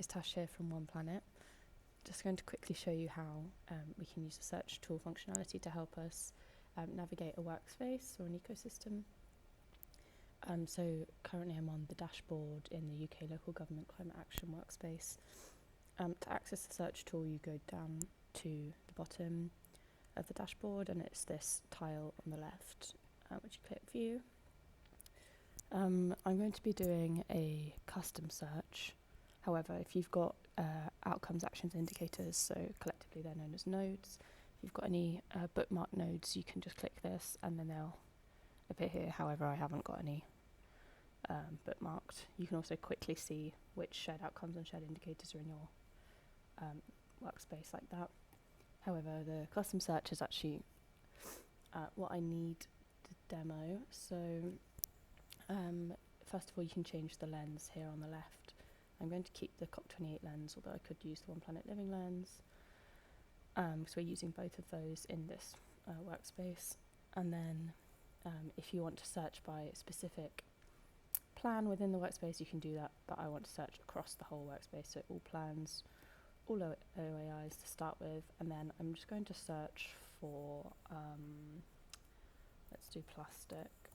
It's Tash here from OnePlanet. Just going to quickly show you how we can use the search tool functionality to help us navigate a workspace or an ecosystem. So currently I'm on the dashboard in the UK Local Government Climate Action workspace. To access the search tool, you go down to the bottom of the dashboard, and it's this tile on the left, which you click View. I'm going to be doing a custom search. However, if you've got outcomes, actions, indicators, so collectively they're known as nodes, if you've got any bookmark nodes, you can just click this and then they'll appear here. However, I haven't got any bookmarked. You can also quickly see which shared outcomes and shared indicators are in your workspace like that. However, the custom search is actually what I need to demo. So first of all, you can change the lens here on the left. I'm going to keep the COP28 lens, although I could use the OnePlanet Living lens. So we're using both of those in this workspace. And then if you want to search by a specific plan within the workspace, you can do that, but I want to search across the whole workspace, so all plans, all OAIs to start with, and then I'm just going to search for, let's do plastic,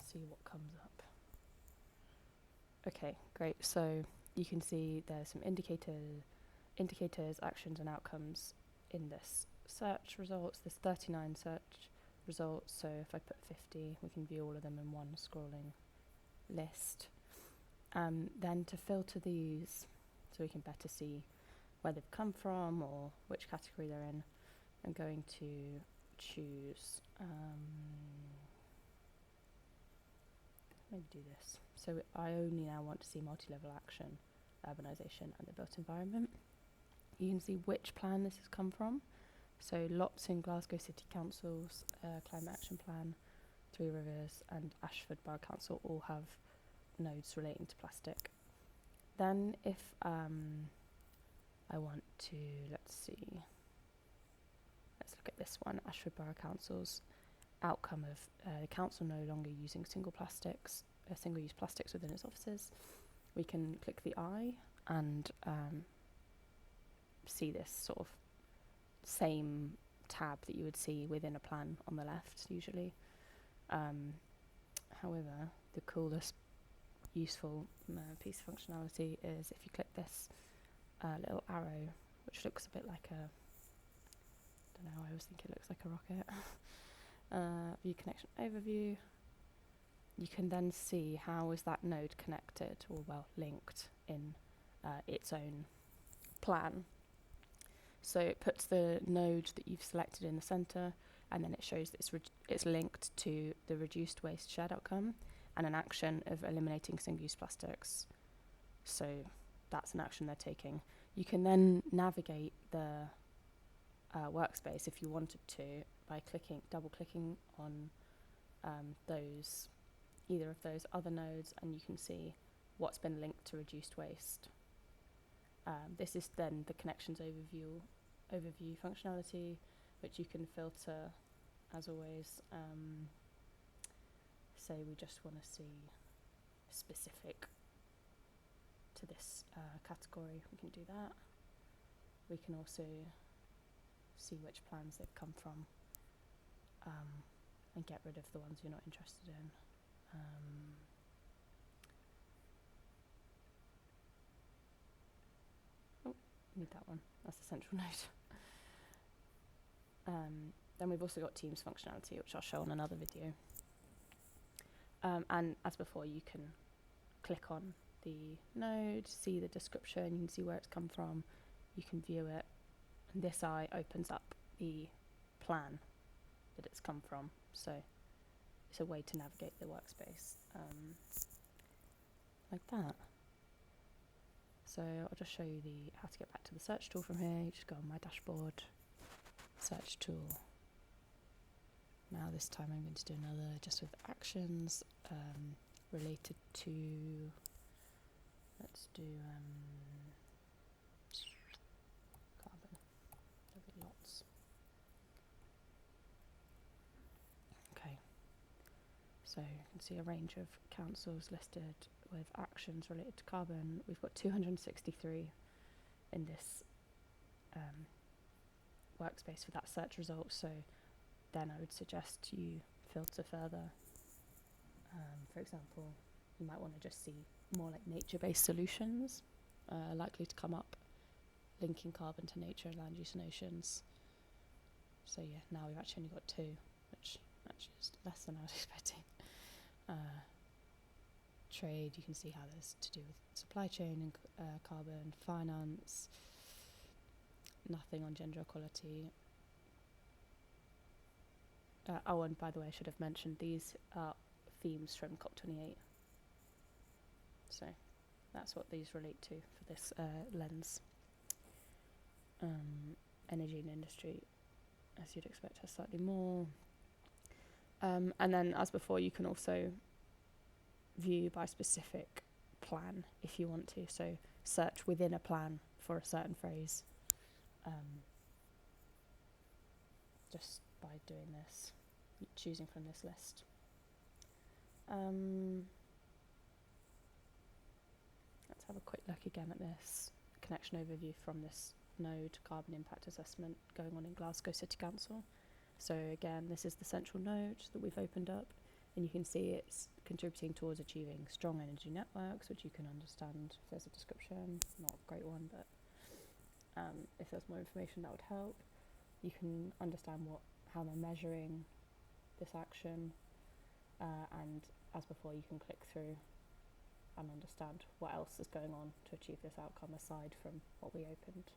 see what comes up. Okay, great, so you can see there's some indicators, actions and outcomes in this search results. There's 39 search results, so if I put 50, we can view all of them in one scrolling list. Then to filter these so we can better see where they've come from or which category they're in, I'm going to choose, maybe do this. So I only now want to see multi-level action, urbanisation and the built environment. You can see which plan this has come from. So lots in Glasgow City Council's Climate Action Plan, Three Rivers and Ashford Borough Council all have nodes relating to plastic. Then if I want to, let's look at this one, Ashford Borough Council's outcome of the council no longer using single-use plastics within its offices. We can click the eye and see this sort of same tab that you would see within a plan on the left usually. However, the coolest useful piece of functionality is if you click this little arrow, which looks a bit like a, I don't know, I always think it looks like a rocket. View connection overview. You can then see how is that node connected or well linked in its own plan. So it puts the node that you've selected in the center, and then it shows that it's linked to the reduced waste shared outcome and an action of eliminating single-use plastics. So that's an action they're taking. You can then navigate the workspace if you wanted to by double-clicking on either of those other nodes, and you can see what's been linked to reduced waste. This is then the connections overview functionality, which you can filter as always. Say we just want to see specific to this category, we can do that. We can also see which plans they've come from and get rid of the ones you're not interested in. Need that one, that's the central node. Then we've also got Teams functionality, which I'll show on another video. And as before, you can click on the node, see the description, you can see where it's come from, you can view it, and this eye opens up the plan that it's come from. So it's a way to navigate the workspace like that. So I'll just show you how to get back to the search tool from here. You just go on my dashboard, search tool. Now this time I'm going to do another just with actions related to, let's do carbon. There'll be lots. Okay, so you can see a range of councils listed with actions related to carbon. We've got 263 in this workspace for that search result, so then I would suggest you filter further. For example, you might want to just see more like nature-based solutions likely to come up, linking carbon to nature and land use notions. So yeah, now we've actually only got 2, which actually is less than I was expecting. Trade, you can see how there's to do with supply chain and carbon, finance, nothing on gender equality. Oh, and by the way, I should have mentioned these are themes from COP28. So that's what these relate to for this lens. Energy and industry, as you'd expect, has slightly more. And then, as before, you can also view by specific plan if you want to. So search within a plan for a certain phrase. Just by doing this, choosing from this list. Let's have a quick look again at this connection overview from this node carbon impact assessment going on in Glasgow City Council. So again, this is the central node that we've opened up, and you can see it's contributing towards achieving strong energy networks, which you can understand if there's a description. Not a great one, but if there's more information that would help. You can understand how they're measuring this action, and as before, you can click through and understand what else is going on to achieve this outcome aside from what we opened.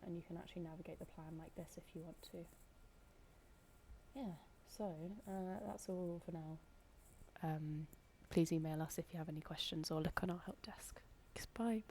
And you can actually navigate the plan like this if you want to. Yeah, so that's all for now. Please email us if you have any questions or look on our help desk. Bye.